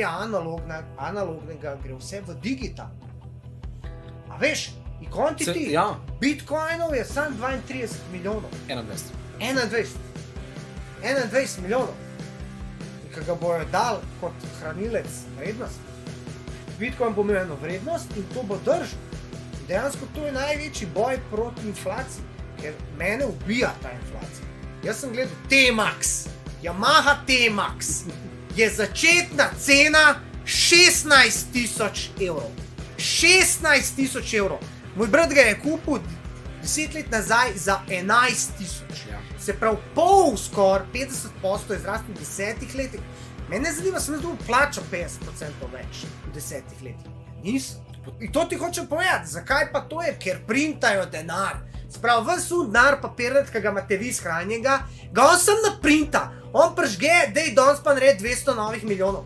analognega gre vse v digital. A veš, in konti ti, Ja, bitcoinov je sam 32 milijonov. 21. 21 milijonov. In ko ga bojo dal kot hranilec vrednosti, bitcoin bo imel eno vrednost in to bo držal. Dejansko to je največji boj proti inflaciji, ker mene ubija ta inflacija. Jaz sem gledal T-Max, Yamaha T-Max je začetna cena 16.000 evrov. 16.000 evrov. Moj brat ga je kupil 10 let nazaj za 11.000. Ja. Se pravi, skoraj 50% je zrastel v 10 letih. Mene zanima, sem jaz dobil plačo 50% več v 10 letih. Nisem. In to ti hočem povedati, zakaj pa to je, ker printajo denar. Sprav, ves denar papirnet, ki ga imate vi shranjenega, ga on sem naprinta. On pržge, dej danes pa naredi 200 novih milijonov.